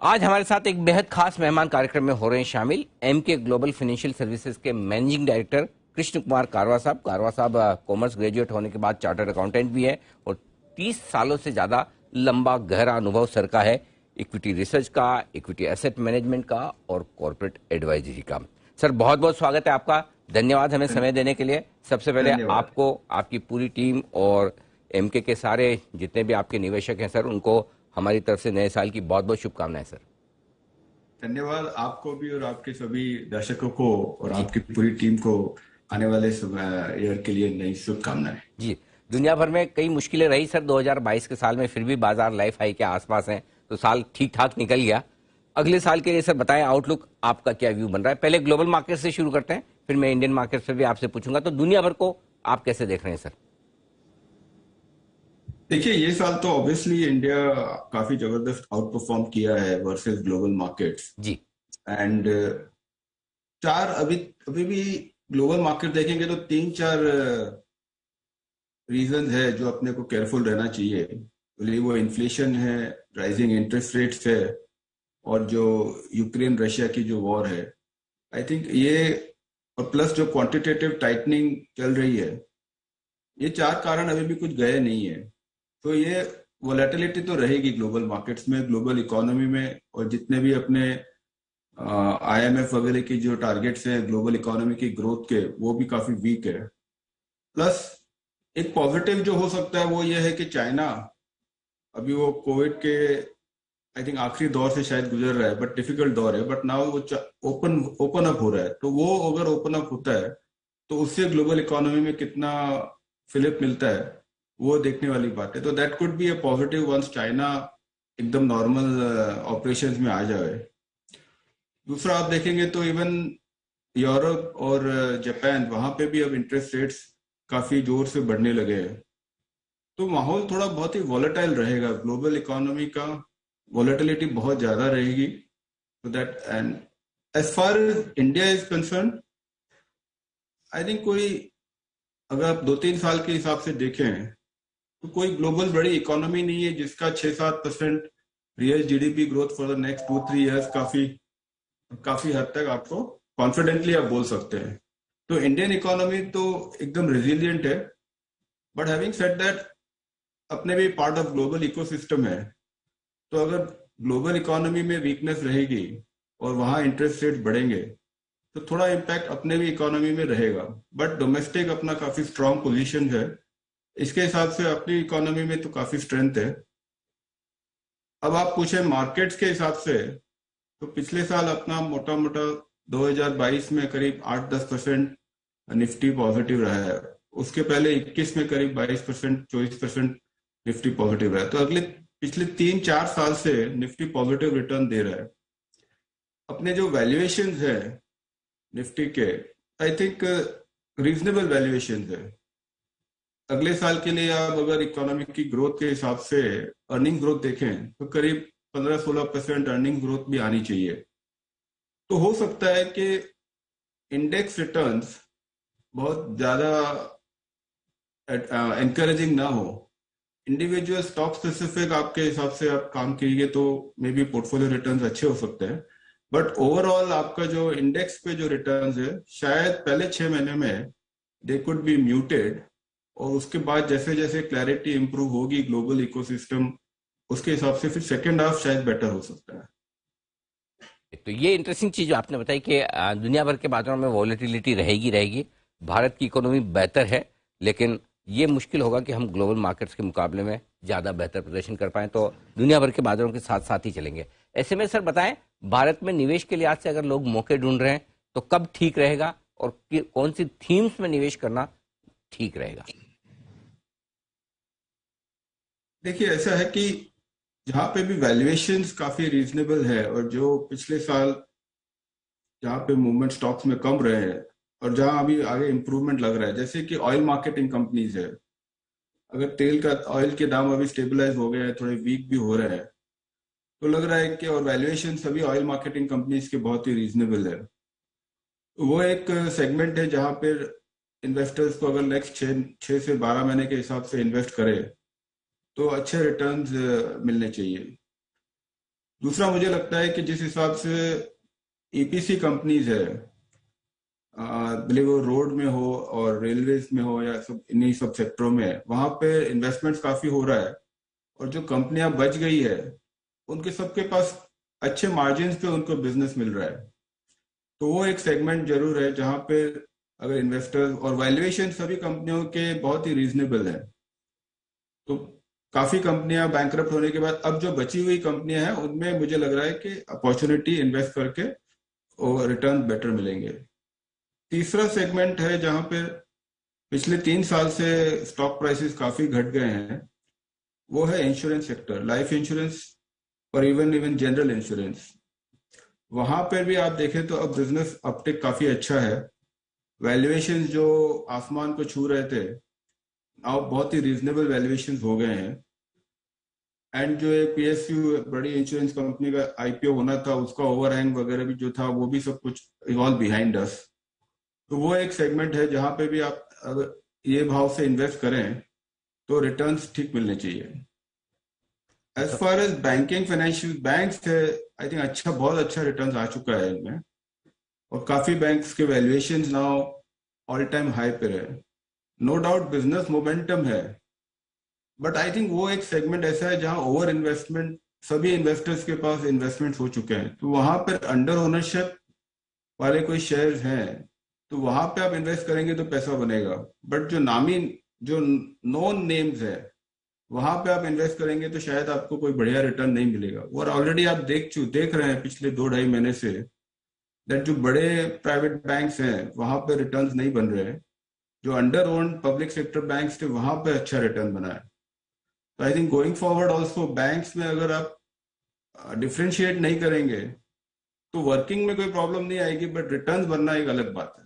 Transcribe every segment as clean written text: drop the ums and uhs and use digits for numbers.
आज हमारे साथ एक बेहद खास मेहमान कार्यक्रम में हो रहे हैं शामिल एमके ग्लोबल फाइनेंशियल सर्विसेज के मैनेजिंग डायरेक्टर कृष्ण कुमार कारवा साहब। कारवा साहब कॉमर्स ग्रेजुएट होने के बाद चार्टर्ड अकाउंटेंट भी है और 30 सालों से ज्यादा लंबा गहरा अनुभव सर का है इक्विटी रिसर्च का, इक्विटी एसेट मैनेजमेंट का और कॉर्पोरेट एडवाइजरी का। सर बहुत बहुत स्वागत है आपका, धन्यवाद हमें समय देने के लिए। सबसे पहले धन्यवाद। आपको, आपकी पूरी टीम और एमके के सारे जितने भी आपके निवेशक हैं सर, उनको हमारी तरफ से नए साल की बहुत बहुत शुभकामनाएं सर। धन्यवाद आपको भी और आपके सभी दर्शकों को और जी आपकी पूरी टीम को आने वाले ईयर के लिए नई शुभकामनाएं। जी। दुनिया भर में कई मुश्किलें रही सर 2022 के साल में, फिर भी बाजार लाइफ हाई के आसपास हैं, तो साल ठीक ठाक निकल गया। अगले साल के लिए सर बताएं, आउटलुक आपका क्या व्यू बन रहा है? पहले ग्लोबल मार्केट से शुरू करते हैं, फिर मैं इंडियन मार्केट से भी आपसे पूछूंगा। तो दुनिया भर को आप कैसे देख रहे हैं सर? देखिए, ये साल तो ऑब्वियसली इंडिया काफी जबरदस्त आउट परफॉर्म किया है वर्सेस ग्लोबल मार्केट्स। जी एंड चार अभी अभी भी ग्लोबल मार्केट देखेंगे तो तीन चार रीजन है जो अपने को केयरफुल रहना चाहिए। बोलिए वो इन्फ्लेशन है, राइजिंग इंटरेस्ट रेट्स है, और जो यूक्रेन रशिया की जो वॉर है, आई थिंक ये, और प्लस जो क्वांटिटेटिव टाइटनिंग चल रही है, ये चार कारण अभी भी कुछ गए नहीं है। तो ये वोलेटिलिटी तो रहेगी ग्लोबल मार्केट्स में, ग्लोबल इकोनॉमी में, और जितने भी अपने आईएमएफ वगैरह की जो टारगेट्स हैं ग्लोबल इकोनॉमी की ग्रोथ के, वो भी काफी वीक है। प्लस एक पॉजिटिव जो हो सकता है वो ये है कि चाइना अभी वो कोविड के आई थिंक आखिरी दौर से शायद गुजर रहा है, बट डिफिकल्ट दौर है, बट नाउ वो ओपन ओपन अप हो रहा है। तो वो अगर ओपन अप होता है तो उससे ग्लोबल इकोनॉमी में कितना फिलिप मिलता है, वो देखने वाली बात है। तो that could be a positive once China एकदम नॉर्मल ऑपरेशंस में आ जाए। दूसरा आप देखेंगे तो इवन यूरोप और जापान, वहां पे भी अब इंटरेस्ट रेट्स काफी जोर से बढ़ने लगे हैं। तो माहौल थोड़ा बहुत ही वॉलेटाइल रहेगा ग्लोबल इकोनॉमी का, वॉलेटिलिटी बहुत ज्यादा रहेगी। तो that, and as far as India is concern, I think कोई, अगर आप 2-3 साल के हिसाब से देखें तो कोई ग्लोबल बड़ी इकोनॉमी नहीं है जिसका 6-7% real GDP growth for the next 2-3 years काफी काफी हद तक आपको कॉन्फिडेंटली आप बोल सकते हैं। तो इंडियन इकोनॉमी तो एकदम रेजिलियंट है, बट हैविंग सेड दैट अपने भी पार्ट ऑफ ग्लोबल इकोसिस्टम है। तो अगर ग्लोबल इकोनॉमी में वीकनेस रहेगी और वहां इंटरेस्ट रेट बढ़ेंगे तो थोड़ा इम्पैक्ट अपने भी इकोनॉमी में रहेगा। बट डोमेस्टिक अपना काफी स्ट्रांग पोजीशन है, इसके हिसाब से अपनी इकोनॉमी में तो काफी स्ट्रेंथ है। अब आप पूछे मार्केट्स के हिसाब से, तो पिछले साल अपना मोटा मोटा 2022 में करीब 8-10% निफ्टी पॉजिटिव रहा है। उसके पहले 21 में करीब 22%, 24% निफ्टी पॉजिटिव रहा है। तो अगले पिछले 3-4 साल से निफ्टी पॉजिटिव रिटर्न दे रहा है। अपने जो वैल्यूएशन है निफ्टी के, आई थिंक रीजनेबल वैल्यूएशन है। अगले साल के लिए आप अगर इकोनॉमी की ग्रोथ के हिसाब से अर्निंग ग्रोथ देखें तो करीब 15-16% अर्निंग ग्रोथ भी आनी चाहिए। तो हो सकता है कि इंडेक्स रिटर्न्स बहुत ज्यादा एनकरेजिंग ना हो। इंडिविजुअल स्टॉक स्पेसिफिक आपके हिसाब से आप काम कीजिए तो मे बी पोर्टफोलियो रिटर्न्स अच्छे हो सकते हैं। बट ओवरऑल आपका जो इंडेक्स पे जो रिटर्न्स है, शायद पहले 6 महीने में दे कुड बी म्यूटेड, और उसके बाद जैसे जैसे क्लैरिटी इंप्रूव होगी ग्लोबल इकोसिस्टम, उसके हिसाब से फिर सेकेंड हाफ शायद बेटर हो सकता है। तो ये इंटरेस्टिंग चीज जो आपने बताई कि दुनिया भर के बाजारों में वॉलेटिलिटी रहेगी रहेगी। भारत की इकोनॉमी बेहतर है, लेकिन ये मुश्किल होगा कि हम ग्लोबल मार्केट्स के मुकाबले में ज़्यादा बेहतर प्रदर्शन कर पाएं, तो दुनिया भर के बाजारों के साथ साथ ही चलेंगे। ऐसे में सर बताएं, भारत में निवेश के लिहाज से अगर लोग मौके ढूंढ रहे हैं तो कब ठीक रहेगा और कौन सी थीम्स में निवेश करना ठीक रहेगा? देखिए, ऐसा है कि जहाँ पे भी वैल्यूएशंस काफी रीजनेबल है, और जो पिछले साल जहाँ पे मूवमेंट स्टॉक्स में कम रहे हैं और जहाँ अभी आगे इम्प्रूवमेंट लग रहा है, जैसे कि ऑयल मार्केटिंग कंपनीज है, अगर तेल का ऑयल के दाम अभी स्टेबलाइज हो गए हैं, थोड़े वीक भी हो रहे हैं, तो लग रहा है कि, और वैल्यूएशन सभी ऑयल मार्केटिंग कंपनीज के बहुत ही रीजनेबल है। तो वो एक सेगमेंट है जहाँ पर इन्वेस्टर्स को अगर नेक्स्ट 6 से 12 महीने के हिसाब से इन्वेस्ट करे तो अच्छे रिटर्न्स मिलने चाहिए। दूसरा मुझे लगता है कि जिस हिसाब से ईपीसी कंपनीज है, भले वो रोड में हो और रेलवेज में हो या सब इन्हीं सब सेक्टरों में है, वहां पे इन्वेस्टमेंट्स काफी हो रहा है। और जो कंपनियां बच गई है उनके सबके पास अच्छे मार्जिन पे उनको बिजनेस मिल रहा है। तो वो एक सेगमेंट जरूर है जहां पे अगर इन्वेस्टर्स, और वैल्यूएशन सभी कंपनियों के बहुत ही रीजनेबल है। तो काफी कंपनियां बैंकरप्ट होने के बाद अब जो बची हुई कंपनियां हैं उनमें मुझे लग रहा है कि अपॉर्चुनिटी इन्वेस्ट करके और रिटर्न बेटर मिलेंगे। तीसरा सेगमेंट है जहां पे पिछले 3 साल से स्टॉक प्राइसेस काफी घट गए हैं, वो है इंश्योरेंस सेक्टर, लाइफ इंश्योरेंस और इवन इवन जनरल इंश्योरेंस। वहां पर भी आप देखें तो अब बिजनेस अपटिक काफी अच्छा है। वैल्यूएशन जो आसमान को छू रहे थे, अब बहुत ही रीजनेबल वैल्यूएशन हो गए हैं। एंड जो एक पीएसयू बड़ी इंश्योरेंस कंपनी का आईपीओ होना था, उसका ओवरहैंग वगैरह भी जो था, वो भी सब कुछ इज ऑल बिहाइंड अस। तो वो एक सेगमेंट है जहां पे भी आप अगर ये भाव से इन्वेस्ट करें तो रिटर्न्स ठीक मिलने चाहिए। As far as banking financial banks है, आई थिंक अच्छा, बहुत अच्छा रिटर्न्स आ चुका है इनमें। और काफी बैंक्स के valuation now all time high पे है। नो डाउट बिजनेस मोमेंटम है, बट आई थिंक वो एक सेगमेंट ऐसा है जहां ओवर इन्वेस्टमेंट, सभी इन्वेस्टर्स के पास इन्वेस्टमेंट हो चुके हैं, तो वहां पर अंडर ओनरशिप वाले कोई शेयर्स हैं, तो वहां पे आप इन्वेस्ट करेंगे तो पैसा बनेगा। बट जो नामी, जो नॉन नेम्स है, वहां पे आप इन्वेस्ट करेंगे तो शायद आपको कोई बढ़िया रिटर्न नहीं मिलेगा। और ऑलरेडी आप देख रहे हैं पिछले 2-2.5 महीने से दैट जो बड़े प्राइवेट बैंक्स हैं वहां पे रिटर्न्स नहीं बन रहे हैं। जो under owned public sector banks थे वहां पे अच्छा रिटर्न बना है। तो I think going forward also banks में अगर आप डिफ्रेंशिएट नहीं करेंगे तो वर्किंग में कोई प्रॉब्लम नहीं आएगी, बट रिटर्न बनना एक अलग बात है।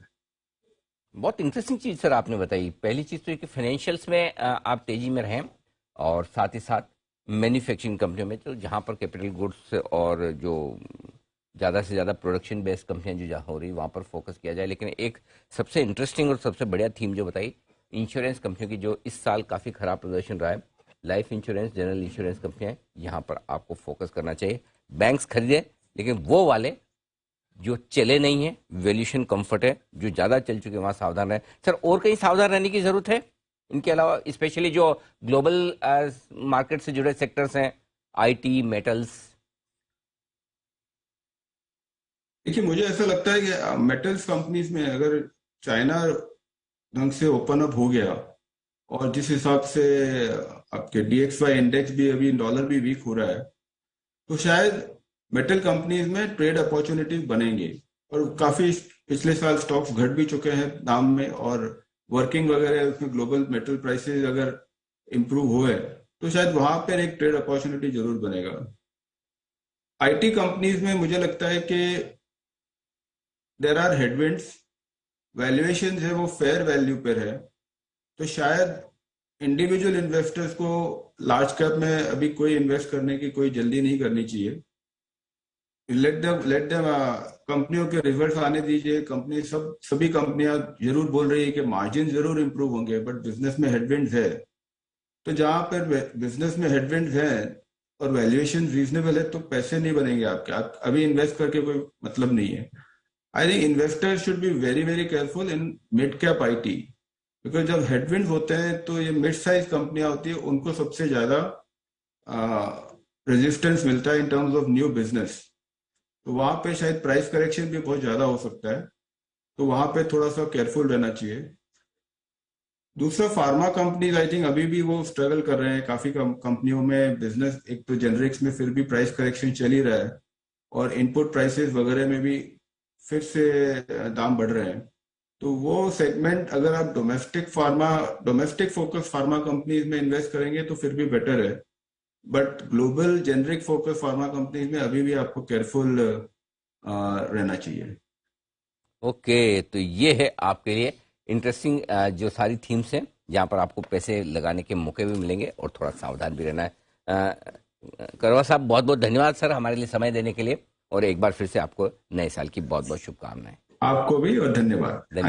बहुत इंटरेस्टिंग चीज सर आपने बताई। पहली चीज तो ये कि फाइनेंशियल्स में आप तेजी में रहें, और साथ ही साथ मैन्युफैक्चरिंग कंपनियों में, तो जहां पर कैपिटल गुड्स और जो ज़्यादा से ज़्यादा प्रोडक्शन बेस्ड कंपनियां जो जहाँ हो रही वहाँ पर फोकस किया जाए। लेकिन एक सबसे इंटरेस्टिंग और सबसे बढ़िया थीम जो बताई, इंश्योरेंस कंपनियों की जो इस साल काफ़ी खराब प्रदर्शन रहा है, लाइफ इंश्योरेंस, जनरल इंश्योरेंस कंपनियां, यहाँ पर आपको फोकस करना चाहिए। बैंक्स खरीदे, लेकिन वो वाले जो चले नहीं है, वैल्यूएशन कंफर्ट है, जो ज़्यादा चल चुके हैं वहाँ सावधान रहे। सर, और कहीं सावधान रहने की ज़रूरत है इनके अलावा, स्पेशली जो ग्लोबल मार्केट से जुड़े सेक्टर्स हैं, आईटी, मेटल्स? देखिए, मुझे ऐसा लगता है कि मेटल्स कंपनीज में अगर चाइना ढंग से ओपन अप हो गया, और जिस हिसाब से आपके डीएक्सवाई इंडेक्स भी, अभी डॉलर भी वीक हो रहा है, तो शायद मेटल कंपनीज में ट्रेड अपॉर्चुनिटीज बनेंगे। और काफी पिछले साल स्टॉक्स घट भी चुके हैं दाम में, और वर्किंग वगैरह उसमें ग्लोबल मेटल प्राइसेस अगर इम्प्रूव हुए तो शायद वहां पर एक ट्रेड अपॉर्चुनिटी जरूर बनेगा। आईटी कंपनीज में मुझे लगता है कि देर आर हेडविंड्स, वैल्यूएशन है वो फेयर वैल्यू पर है। तो शायद इंडिविजुअल इन्वेस्टर्स को लार्ज कैप में अभी कोई इन्वेस्ट करने की कोई जल्दी नहीं करनी चाहिए। लेट देम कंपनियों के रिजल्ट्स आने दीजिए। कंपनी, सभी कंपनियां जरूर बोल रही है कि मार्जिन जरूर इंप्रूव होंगे, बट बिजनेस में हेडविंड्स है। तो जहां पर बिजनेस में हेडविंड्स है और वैल्यूएशन रीजनेबल है, तो पैसे नहीं बनेंगे आपके। आप अभी इन्वेस्ट करके कोई मतलब नहीं है। I think investors should be very very careful in mid cap IT, because जब हेडविंड होते हैं तो ये मिड साइज कंपनियां होती है, उनको सबसे ज्यादा रेजिस्टेंस मिलता है in terms of new business. तो वहां पे शायद प्राइस करेक्शन भी बहुत ज्यादा हो सकता है, तो वहां पे थोड़ा सा केयरफुल रहना चाहिए। दूसरा, फार्मा कंपनीज आई थिंक अभी भी वो स्ट्रगल कर रहे हैं। काफी कंपनियों में बिजनेस, एक तो जेनरिक्स में फिर भी प्राइस करेक्शन चल ही रहा है, और इनपुट प्राइसेस वगैरह में भी फिर से दाम बढ़ रहे हैं। तो वो सेगमेंट, अगर आप डोमेस्टिक फोकस फार्मा कंपनीज में इन्वेस्ट करेंगे तो फिर भी बेटर है। But global generic focus pharma companies में अभी भी आपको केयरफुल रहना चाहिए। ओके, तो ये है आपके लिए इंटरेस्टिंग जो सारी थीम्स हैं, जहाँ पर आपको पैसे लगाने के मौके भी मिलेंगे और थोड़ा सावधान भी रहना है। करवा साहब, बहुत बहुत धन्यवाद सर हमारे लिए समय देने के लिए, और एक बार फिर से आपको नए साल की बहुत बहुत शुभकामनाएं। आपको भी, और धन्यवाद। धन्यवाद।